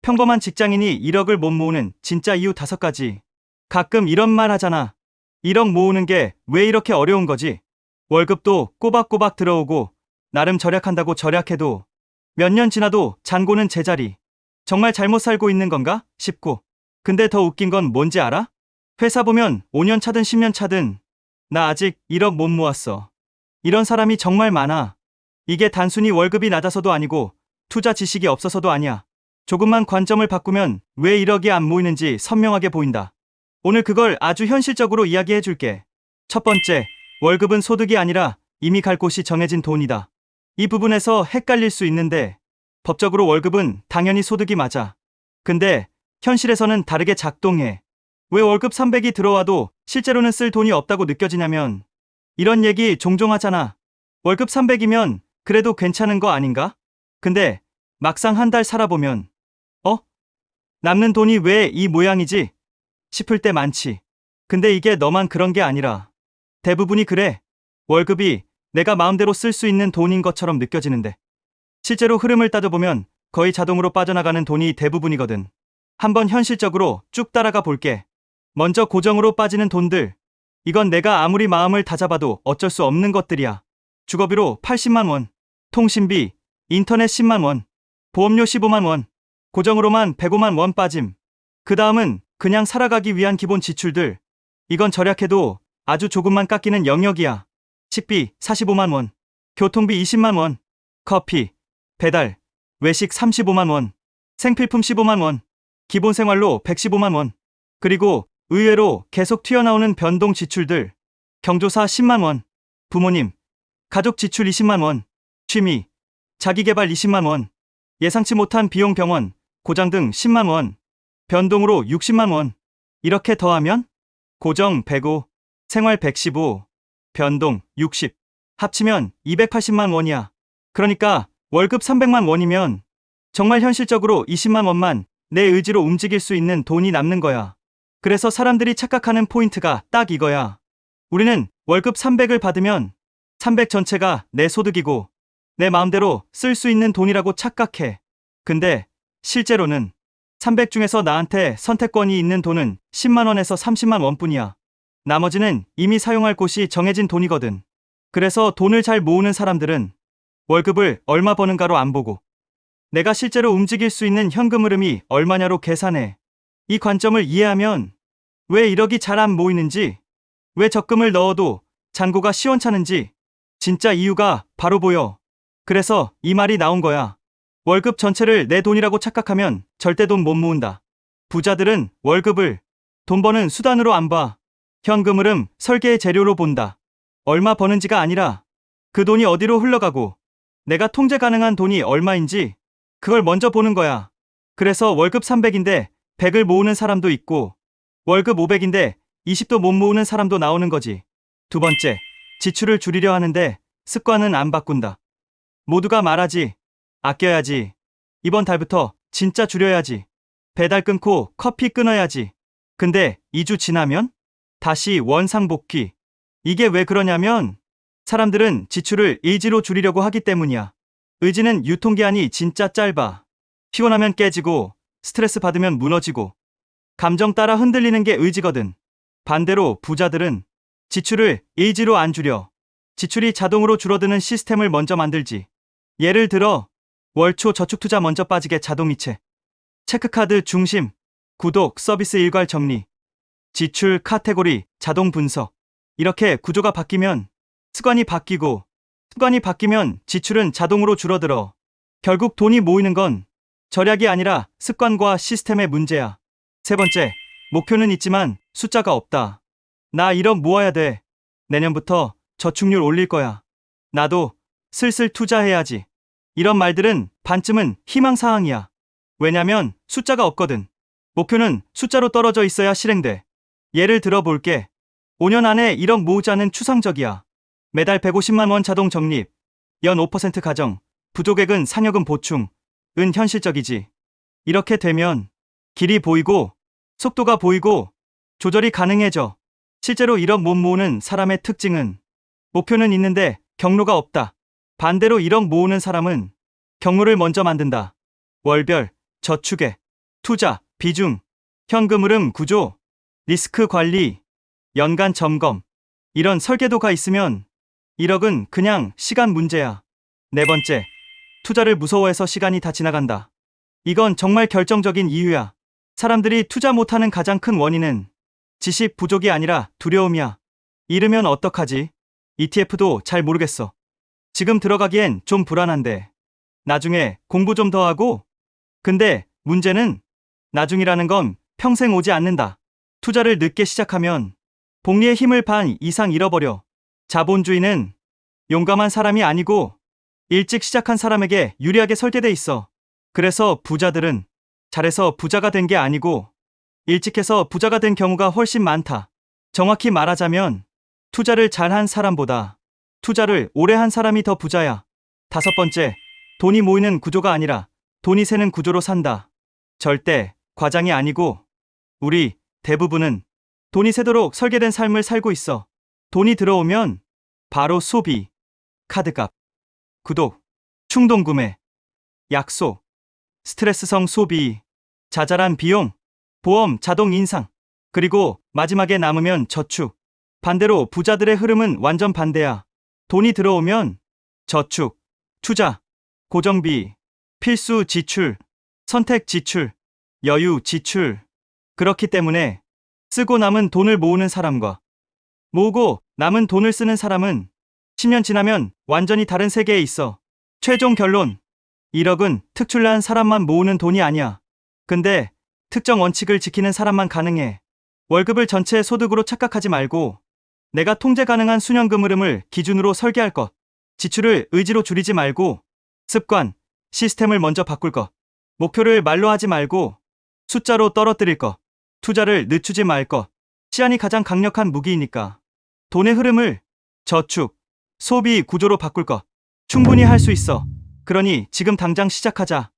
평범한 직장인이 1억을 못 모으는 진짜 이유 5가지. 가끔 이런 말 하잖아. 1억 모으는 게 왜 이렇게 어려운 거지? 월급도 꼬박꼬박 들어오고 나름 절약한다고 절약해도 몇 년 지나도 잔고는 제자리. 정말 잘못 살고 있는 건가 싶고. 근데 더 웃긴 건 뭔지 알아? 회사 보면 5년 차든 10년 차든 나 아직 1억 못 모았어. 이런 사람이 정말 많아. 이게 단순히 월급이 낮아서도 아니고 투자 지식이 없어서도 아니야. 조금만 관점을 바꾸면 왜 1억이 안 모이는지 선명하게 보인다. 오늘 그걸 아주 현실적으로 이야기해 줄게. 첫 번째, 월급은 소득이 아니라 이미 갈 곳이 정해진 돈이다. 이 부분에서 헷갈릴 수 있는데 법적으로 월급은 당연히 소득이 맞아. 근데 현실에서는 다르게 작동해. 왜 월급 300이 들어와도 실제로는 쓸 돈이 없다고 느껴지냐면 이런 얘기 종종 하잖아. 월급 300이면 그래도 괜찮은 거 아닌가? 근데 막상 한 달 살아보면 남는 돈이 왜 이 모양이지? 싶을 때 많지. 근데 이게 너만 그런 게 아니라 대부분이 그래. 월급이 내가 마음대로 쓸 수 있는 돈인 것처럼 느껴지는데 실제로 흐름을 따져보면 거의 자동으로 빠져나가는 돈이 대부분이거든. 한번 현실적으로 쭉 따라가 볼게. 먼저 고정으로 빠지는 돈들. 이건 내가 아무리 마음을 다잡아도 어쩔 수 없는 것들이야. 주거비로 80만 원, 통신비, 인터넷 10만 원, 보험료 15만 원, 고정으로만 105만 원 빠짐. 그 다음은 그냥 살아가기 위한 기본 지출들. 이건 절약해도 아주 조금만 깎이는 영역이야. 식비 45만 원, 교통비 20만 원, 커피, 배달, 외식 35만 원, 생필품 15만 원, 기본 생활로 115만 원. 그리고 의외로 계속 튀어나오는 변동 지출들. 경조사 10만 원, 부모님, 가족 지출 20만 원, 취미, 자기개발 20만 원, 예상치 못한 비용 병원, 고장 등 10만 원, 변동으로 60만 원. 이렇게 더하면 고정 105, 생활 115, 변동 60, 합치면 280만 원이야. 그러니까 월급 300만 원이면 정말 현실적으로 20만 원만 내 의지로 움직일 수 있는 돈이 남는 거야. 그래서 사람들이 착각하는 포인트가 딱 이거야. 우리는 월급 300을 받으면 300 전체가 내 소득이고 내 마음대로 쓸 수 있는 돈이라고 착각해. 근데 실제로는 300 중에서 나한테 선택권이 있는 돈은 10만 원에서 30만 원뿐이야. 나머지는 이미 사용할 곳이 정해진 돈이거든. 그래서 돈을 잘 모으는 사람들은 월급을 얼마 버는가로 안 보고 내가 실제로 움직일 수 있는 현금 흐름이 얼마냐로 계산해. 이 관점을 이해하면 왜 1억이 잘 안 모이는지, 왜 적금을 넣어도 잔고가 시원찮은지 진짜 이유가 바로 보여. 그래서 이 말이 나온 거야. 월급 전체를 내 돈이라고 착각하면 절대 돈 못 모은다. 부자들은 월급을 돈 버는 수단으로 안 봐. 현금 흐름, 설계의 재료로 본다. 얼마 버는지가 아니라 그 돈이 어디로 흘러가고 내가 통제 가능한 돈이 얼마인지 그걸 먼저 보는 거야. 그래서 월급 300인데 100을 모으는 사람도 있고 월급 500인데 20도 못 모으는 사람도 나오는 거지. 두 번째, 지출을 줄이려 하는데 습관은 안 바꾼다. 모두가 말하지. 아껴야지. 이번 달부터 진짜 줄여야지. 배달 끊고 커피 끊어야지. 근데 2주 지나면 다시 원상복귀. 이게 왜 그러냐면 사람들은 지출을 의지로 줄이려고 하기 때문이야. 의지는 유통기한이 진짜 짧아. 피곤하면 깨지고 스트레스 받으면 무너지고 감정 따라 흔들리는 게 의지거든. 반대로 부자들은 지출을 의지로 안 줄여. 지출이 자동으로 줄어드는 시스템을 먼저 만들지. 예를 들어 월초 저축투자 먼저 빠지게 자동이체, 체크카드 중심, 구독, 서비스 일괄 정리, 지출 카테고리 자동 분석. 이렇게 구조가 바뀌면 습관이 바뀌고 습관이 바뀌면 지출은 자동으로 줄어들어. 결국 돈이 모이는 건 절약이 아니라 습관과 시스템의 문제야. 세 번째, 목표는 있지만 숫자가 없다. 나 1억 모아야 돼. 내년부터 저축률 올릴 거야. 나도 슬슬 투자해야지. 이런 말들은 반쯤은 희망사항이야. 왜냐면 숫자가 없거든. 목표는 숫자로 떨어져 있어야 실행돼. 예를 들어 볼게. 5년 안에 1억 모으자는 추상적이야. 매달 150만 원 자동 적립, 연 5% 가정, 부족액은 상여금 보충, 은 현실적이지. 이렇게 되면 길이 보이고 속도가 보이고 조절이 가능해져. 실제로 1억 못 모으는 사람의 특징은 목표는 있는데 경로가 없다. 반대로 1억 모으는 사람은 경로를 먼저 만든다. 월별, 저축에, 투자, 비중, 현금 흐름 구조, 리스크 관리, 연간 점검. 이런 설계도가 있으면 1억은 그냥 시간 문제야. 네 번째, 투자를 무서워해서 시간이 다 지나간다. 이건 정말 결정적인 이유야. 사람들이 투자 못하는 가장 큰 원인은 지식 부족이 아니라 두려움이야. 잃으면 어떡하지? ETF도 잘 모르겠어. 지금 들어가기엔 좀 불안한데. 나중에 공부 좀 더 하고. 근데 문제는 나중이라는 건 평생 오지 않는다. 투자를 늦게 시작하면 복리의 힘을 반 이상 잃어버려. 자본주의는 용감한 사람이 아니고 일찍 시작한 사람에게 유리하게 설계돼 있어. 그래서 부자들은 잘해서 부자가 된 게 아니고 일찍 해서 부자가 된 경우가 훨씬 많다. 정확히 말하자면 투자를 잘한 사람보다 투자를 오래 한 사람이 더 부자야. 다섯 번째, 돈이 모이는 구조가 아니라 돈이 새는 구조로 산다. 절대 과장이 아니고 우리 대부분은 돈이 새도록 설계된 삶을 살고 있어. 돈이 들어오면 바로 소비, 카드값, 구독, 충동구매, 약속, 스트레스성 소비, 자잘한 비용, 보험 자동 인상, 그리고 마지막에 남으면 저축. 반대로 부자들의 흐름은 완전 반대야. 돈이 들어오면 저축, 투자, 고정비, 필수 지출, 선택 지출, 여유 지출. 그렇기 때문에 쓰고 남은 돈을 모으는 사람과 모으고 남은 돈을 쓰는 사람은 10년 지나면 완전히 다른 세계에 있어. 최종 결론. 1억은 특출난 사람만 모으는 돈이 아니야. 근데 특정 원칙을 지키는 사람만 가능해. 월급을 전체 소득으로 착각하지 말고 내가 통제 가능한 수년금 흐름을 기준으로 설계할 것. 지출을 의지로 줄이지 말고 습관, 시스템을 먼저 바꿀 것. 목표를 말로 하지 말고 숫자로 떨어뜨릴 것. 투자를 늦추지 말 것. 시간이 가장 강력한 무기이니까. 돈의 흐름을 저축, 소비 구조로 바꿀 것. 충분히 할 수 있어. 그러니 지금 당장 시작하자.